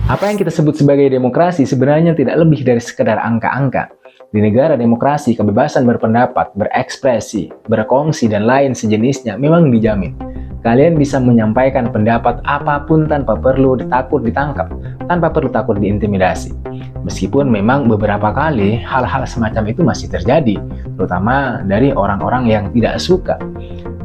Apa yang kita sebut sebagai demokrasi sebenarnya tidak lebih dari sekedar angka-angka. Di negara demokrasi, kebebasan berpendapat, berekspresi, berkongsi, dan lain sejenisnya memang dijamin. Kalian bisa menyampaikan pendapat apapun tanpa perlu takut ditangkap, tanpa perlu takut diintimidasi. Meskipun memang beberapa kali hal-hal semacam itu masih terjadi, terutama dari orang-orang yang tidak suka.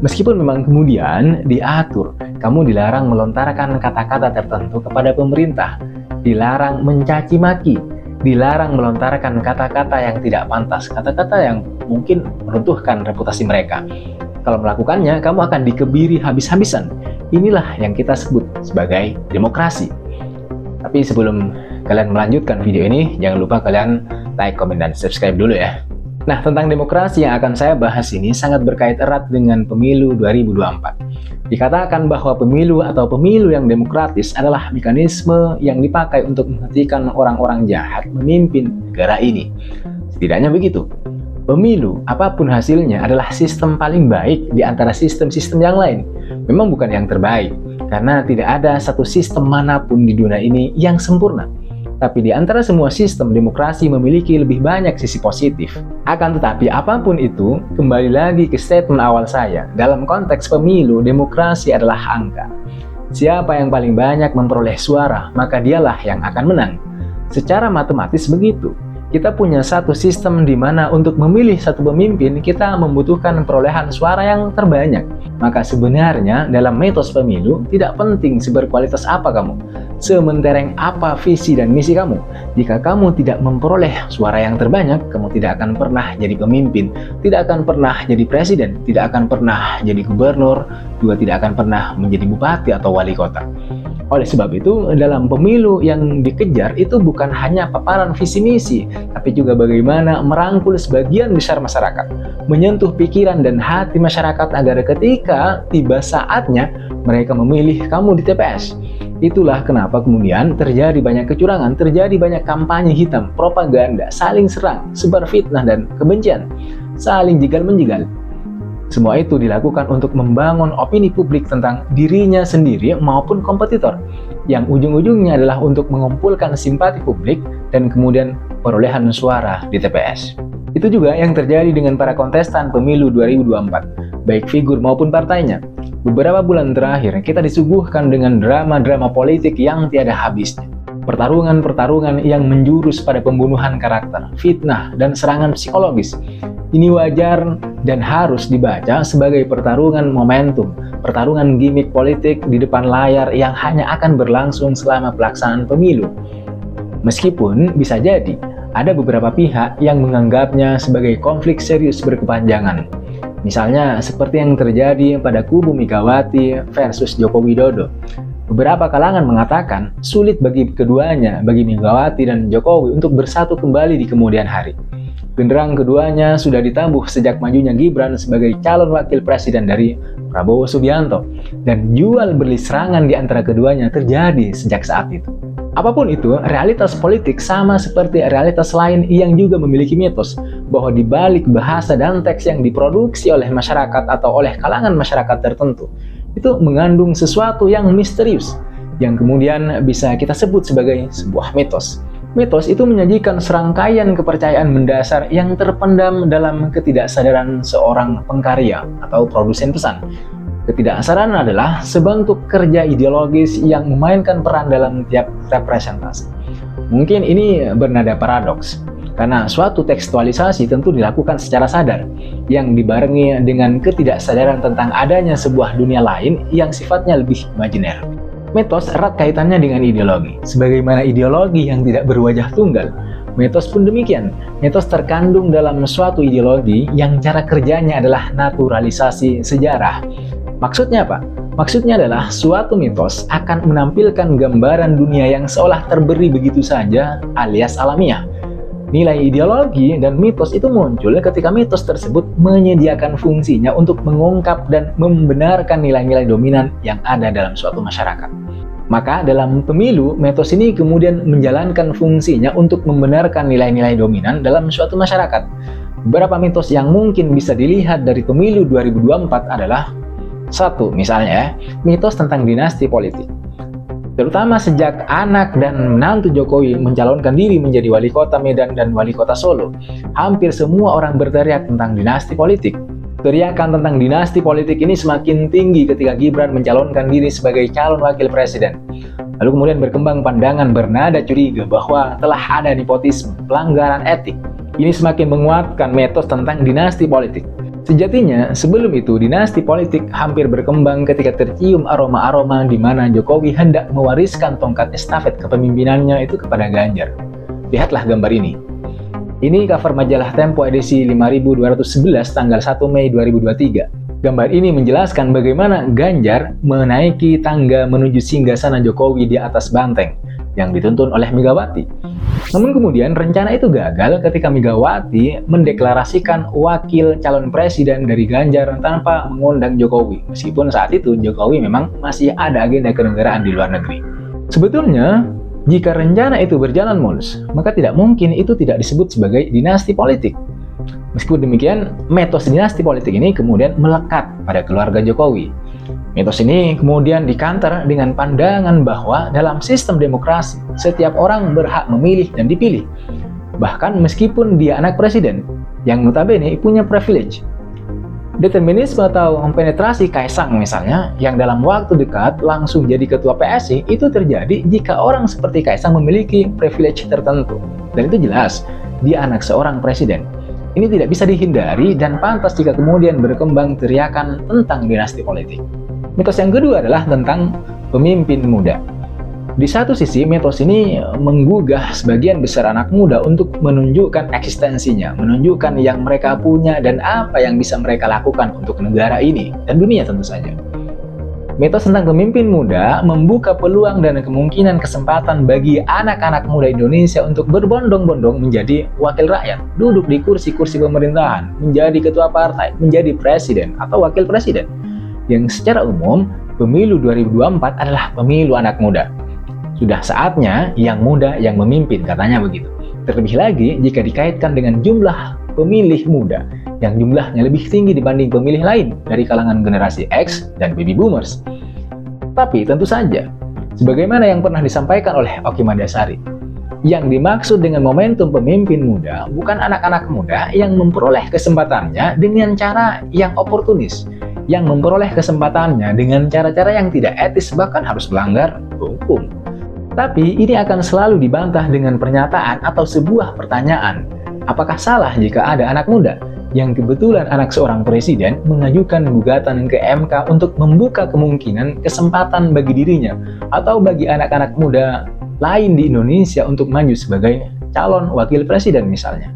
Meskipun memang kemudian diatur, kamu dilarang melontarkan kata-kata tertentu kepada pemerintah, dilarang mencaci maki, dilarang melontarkan kata-kata yang tidak pantas, kata-kata yang mungkin meruntuhkan reputasi mereka. Kalau melakukannya, kamu akan dikebiri habis-habisan. Inilah yang kita sebut sebagai demokrasi. Tapi sebelum kalian melanjutkan video ini, jangan lupa kalian like, komen, dan subscribe dulu ya. Nah, tentang demokrasi yang akan saya bahas ini sangat berkait erat dengan pemilu 2024. Dikatakan bahwa pemilu atau pemilu yang demokratis adalah mekanisme yang dipakai untuk menghentikan orang-orang jahat memimpin negara ini. Setidaknya begitu. Pemilu, apapun hasilnya, adalah sistem paling baik di antara sistem-sistem yang lain. Memang bukan yang terbaik, karena tidak ada satu sistem manapun di dunia ini yang sempurna. Tapi di antara semua sistem, demokrasi memiliki lebih banyak sisi positif. Akan tetapi apapun itu, kembali lagi ke statement awal saya, dalam konteks pemilu, demokrasi adalah angka. Siapa yang paling banyak memperoleh suara, maka dialah yang akan menang. Secara matematis begitu. Kita punya satu sistem di mana untuk memilih satu pemimpin, kita membutuhkan perolehan suara yang terbanyak. Maka sebenarnya dalam mitos pemilu, tidak penting seberkualitas apa kamu, sementereng apa visi dan misi kamu. Jika kamu tidak memperoleh suara yang terbanyak, kamu tidak akan pernah jadi pemimpin, tidak akan pernah jadi presiden, tidak akan pernah jadi gubernur, juga tidak akan pernah menjadi bupati atau wali kota. Oleh sebab itu, dalam pemilu yang dikejar itu bukan hanya paparan visi misi, tapi juga bagaimana merangkul sebagian besar masyarakat, menyentuh pikiran dan hati masyarakat agar ketika tiba saatnya mereka memilih kamu di TPS. Itulah kenapa kemudian terjadi banyak kecurangan, terjadi banyak kampanye hitam, propaganda, saling serang, sebar fitnah dan kebencian, saling jegal-menjegal. Semua itu dilakukan untuk membangun opini publik tentang dirinya sendiri maupun kompetitor, yang ujung-ujungnya adalah untuk mengumpulkan simpati publik dan kemudian perolehan suara di TPS. Itu juga yang terjadi dengan para kontestan pemilu 2024, baik figur maupun partainya. Beberapa bulan terakhir, kita disuguhkan dengan drama-drama politik yang tiada habisnya. Pertarungan-pertarungan yang menjurus pada pembunuhan karakter, fitnah, dan serangan psikologis. Ini wajar dan harus dibaca sebagai pertarungan momentum, pertarungan gimmick politik di depan layar yang hanya akan berlangsung selama pelaksanaan pemilu. Meskipun bisa jadi ada beberapa pihak yang menganggapnya sebagai konflik serius berkepanjangan. Misalnya seperti yang terjadi pada kubu Megawati versus Joko Widodo. Beberapa kalangan mengatakan sulit bagi keduanya, bagi Megawati dan Jokowi untuk bersatu kembali di kemudian hari. Genderang keduanya sudah ditambuh sejak majunya Gibran sebagai calon wakil presiden dari Prabowo Subianto, dan jual beli serangan di antara keduanya terjadi sejak saat itu. Apapun itu, realitas politik sama seperti realitas lain yang juga memiliki mitos, bahwa di balik bahasa dan teks yang diproduksi oleh masyarakat atau oleh kalangan masyarakat tertentu, itu mengandung sesuatu yang misterius, yang kemudian bisa kita sebut sebagai sebuah mitos. Mitos itu menyajikan serangkaian kepercayaan mendasar yang terpendam dalam ketidaksadaran seorang pengkarya atau produsen pesan. Ketidaksaran adalah sebentuk kerja ideologis yang memainkan peran dalam tiap representasi. Mungkin ini bernada paradoks, karena suatu tekstualisasi tentu dilakukan secara sadar, yang dibarengi dengan ketidaksadaran tentang adanya sebuah dunia lain yang sifatnya lebih imajiner. Mitos erat kaitannya dengan ideologi. Sebagaimana ideologi yang tidak berwajah tunggal, mitos pun demikian. Mitos terkandung dalam suatu ideologi yang cara kerjanya adalah naturalisasi sejarah. Maksudnya apa? Maksudnya adalah suatu mitos akan menampilkan gambaran dunia yang seolah terberi begitu saja alias alamiah. Nilai ideologi dan mitos itu muncul ketika mitos tersebut menyediakan fungsinya untuk mengungkap dan membenarkan nilai-nilai dominan yang ada dalam suatu masyarakat. Maka dalam pemilu, mitos ini kemudian menjalankan fungsinya untuk membenarkan nilai-nilai dominan dalam suatu masyarakat. Beberapa mitos yang mungkin bisa dilihat dari pemilu 2024 adalah: satu, misalnya, mitos tentang dinasti politik. Terutama sejak anak dan menantu Jokowi mencalonkan diri menjadi wali kota Medan dan wali kota Solo, hampir semua orang berteriak tentang dinasti politik. Teriakan tentang dinasti politik ini semakin tinggi ketika Gibran mencalonkan diri sebagai calon wakil presiden. Lalu kemudian berkembang pandangan bernada curiga bahwa telah ada nepotisme, pelanggaran etik. Ini semakin menguatkan mitos tentang dinasti politik. Sejatinya, sebelum itu dinasti politik hampir berkembang ketika tercium aroma-aroma di mana Jokowi hendak mewariskan tongkat estafet kepemimpinannya itu kepada Ganjar. Lihatlah gambar ini. Ini cover majalah Tempo edisi 5211 tanggal 1 Mei 2023. Gambar ini menjelaskan bagaimana Ganjar menaiki tangga menuju singgasana Jokowi di atas banteng yang dituntun oleh Megawati. Namun kemudian rencana itu gagal ketika Megawati mendeklarasikan wakil calon presiden dari Ganjar tanpa mengundang Jokowi. Meskipun saat itu Jokowi memang masih ada agenda kenegaraan di luar negeri. Sebetulnya, jika rencana itu berjalan mulus, maka tidak mungkin itu tidak disebut sebagai dinasti politik. Meskipun demikian, mitos dinasti politik ini kemudian melekat pada keluarga Jokowi. Mitos ini kemudian dikanter dengan pandangan bahwa dalam sistem demokrasi, setiap orang berhak memilih dan dipilih. Bahkan meskipun dia anak presiden, yang notabene punya privilege. Determinisme atau penetrasi Kaisang misalnya, yang dalam waktu dekat langsung jadi ketua PSI, itu terjadi jika orang seperti Kaisang memiliki privilege tertentu. Dan itu jelas, dia anak seorang presiden. Ini tidak bisa dihindari dan pantas jika kemudian berkembang teriakan tentang dinasti politik. Mitos yang kedua adalah tentang pemimpin muda. Di satu sisi, mitos ini menggugah sebagian besar anak muda untuk menunjukkan eksistensinya, menunjukkan yang mereka punya dan apa yang bisa mereka lakukan untuk negara ini dan dunia tentu saja. Mitos tentang pemimpin muda membuka peluang dan kemungkinan kesempatan bagi anak-anak muda Indonesia untuk berbondong-bondong menjadi wakil rakyat, duduk di kursi-kursi pemerintahan, menjadi ketua partai, menjadi presiden atau wakil presiden. Yang secara umum, pemilu 2024 adalah pemilu anak muda. Sudah saatnya yang muda yang memimpin, katanya begitu. Terlebih lagi jika dikaitkan dengan jumlah pemilih muda yang jumlahnya lebih tinggi dibanding pemilih lain dari kalangan generasi X dan baby boomers. Tapi tentu saja, sebagaimana yang pernah disampaikan oleh Oki Mandasari, yang dimaksud dengan momentum pemimpin muda bukan anak-anak muda yang memperoleh kesempatannya dengan cara yang oportunis, yang memperoleh kesempatannya dengan cara-cara yang tidak etis bahkan harus melanggar hukum. Tapi ini akan selalu dibantah dengan pernyataan atau sebuah pertanyaan. Apakah salah jika ada anak muda yang kebetulan anak seorang presiden mengajukan gugatan ke MK untuk membuka kemungkinan kesempatan bagi dirinya atau bagi anak-anak muda lain di Indonesia untuk maju sebagai calon wakil presiden misalnya?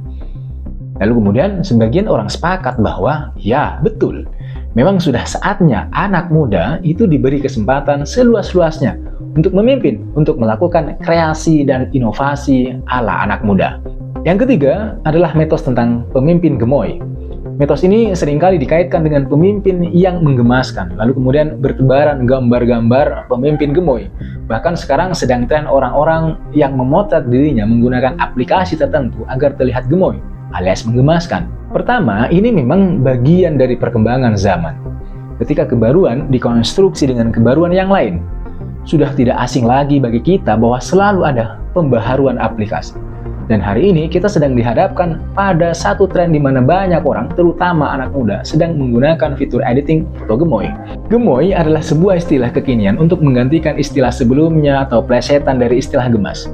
Lalu kemudian sebagian orang sepakat bahwa ya betul, memang sudah saatnya anak muda itu diberi kesempatan seluas-luasnya untuk memimpin, untuk melakukan kreasi dan inovasi ala anak muda. Yang ketiga adalah mitos tentang pemimpin gemoy. Mitos ini seringkali dikaitkan dengan pemimpin yang menggemaskan, lalu kemudian bertebaran gambar-gambar pemimpin gemoy. Bahkan sekarang sedang tren orang-orang yang memotret dirinya menggunakan aplikasi tertentu agar terlihat gemoy, alias menggemaskan. Pertama, ini memang bagian dari perkembangan zaman. Ketika kebaruan dikonstruksi dengan kebaruan yang lain, sudah tidak asing lagi bagi kita bahwa selalu ada pembaharuan aplikasi. Dan hari ini kita sedang dihadapkan pada satu tren di mana banyak orang, terutama anak muda, sedang menggunakan fitur editing atau gemoy. Gemoy adalah sebuah istilah kekinian untuk menggantikan istilah sebelumnya atau plesetan dari istilah gemas.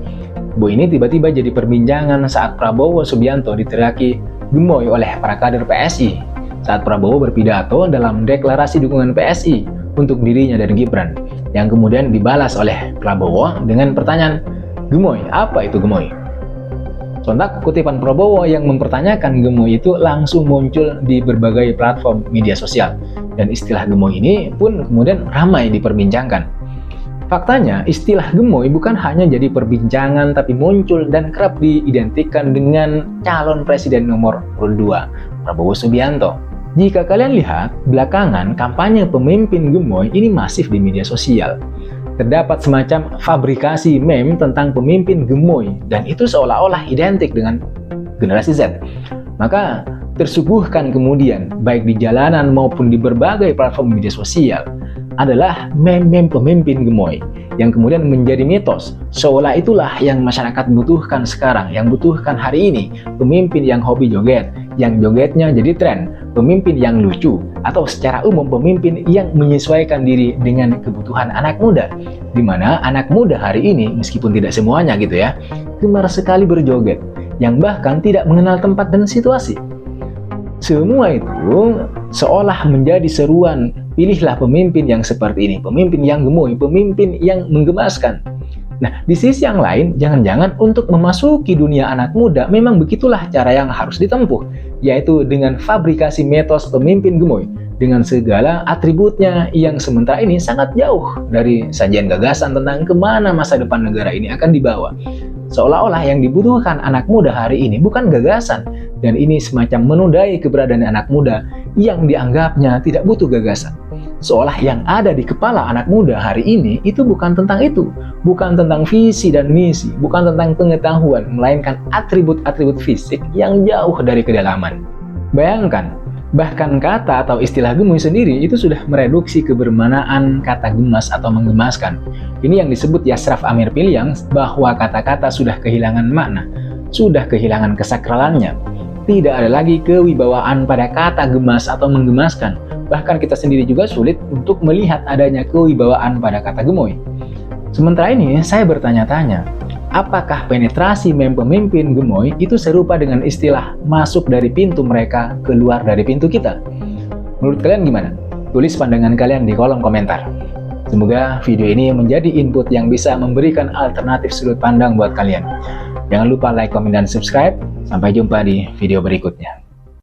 Ini tiba-tiba jadi perbincangan saat Prabowo Subianto diteriaki gemoy oleh para kader PSI saat Prabowo berpidato dalam deklarasi dukungan PSI untuk dirinya dan Gibran, yang kemudian dibalas oleh Prabowo dengan pertanyaan, gemoy, apa itu gemoy? Sontak kutipan Prabowo yang mempertanyakan gemoy itu langsung muncul di berbagai platform media sosial, dan istilah gemoy ini pun kemudian ramai diperbincangkan. Faktanya, istilah gemoy bukan hanya jadi perbincangan tapi muncul dan kerap diidentikan dengan calon presiden nomor 2, Prabowo Subianto. Jika kalian lihat, belakangan kampanye pemimpin gemoy ini masif di media sosial. Terdapat semacam fabrikasi meme tentang pemimpin gemoy, dan itu seolah-olah identik dengan generasi Z. Maka tersuguhkan kemudian, baik di jalanan maupun di berbagai platform media sosial, adalah meme-meme pemimpin gemoy yang kemudian menjadi mitos, seolah itulah yang masyarakat butuhkan sekarang, yang butuhkan hari ini, pemimpin yang hobi joget, yang jogetnya jadi tren, pemimpin yang lucu, atau secara umum pemimpin yang menyesuaikan diri dengan kebutuhan anak muda, di mana anak muda hari ini, meskipun tidak semuanya gitu ya, gemar sekali berjoget, yang bahkan tidak mengenal tempat dan situasi. Semua itu seolah menjadi seruan, pilihlah pemimpin yang seperti ini, pemimpin yang gemoy, pemimpin yang menggemaskan. Nah, di sisi yang lain, jangan-jangan untuk memasuki dunia anak muda memang begitulah cara yang harus ditempuh, yaitu dengan fabrikasi mitos pemimpin gemoy, dengan segala atributnya yang sementara ini sangat jauh dari sajian gagasan tentang kemana masa depan negara ini akan dibawa. Seolah-olah yang dibutuhkan anak muda hari ini bukan gagasan, dan ini semacam menodai keberadaan anak muda yang dianggapnya tidak butuh gagasan. Seolah yang ada di kepala anak muda hari ini itu bukan tentang itu, bukan tentang visi dan misi, bukan tentang pengetahuan, melainkan atribut-atribut fisik yang jauh dari kedalaman. Bayangkan, bahkan kata atau istilah gemoy sendiri itu sudah mereduksi kebermanaan kata gemas atau menggemaskan. Ini yang disebut Yasraf Amir Piliang, bahwa kata-kata sudah kehilangan makna, sudah kehilangan kesakralannya. Tidak ada lagi kewibawaan pada kata gemas atau menggemaskan. Bahkan kita sendiri juga sulit untuk melihat adanya kewibawaan pada kata gemoy. Sementara ini saya bertanya-tanya, apakah penetrasi meme pemimpin gemoy itu serupa dengan istilah masuk dari pintu mereka, keluar dari pintu kita? Menurut kalian gimana? Tulis pandangan kalian di kolom komentar. Semoga video ini menjadi input yang bisa memberikan alternatif sudut pandang buat kalian. Jangan lupa like, komen, dan subscribe. Sampai jumpa di video berikutnya.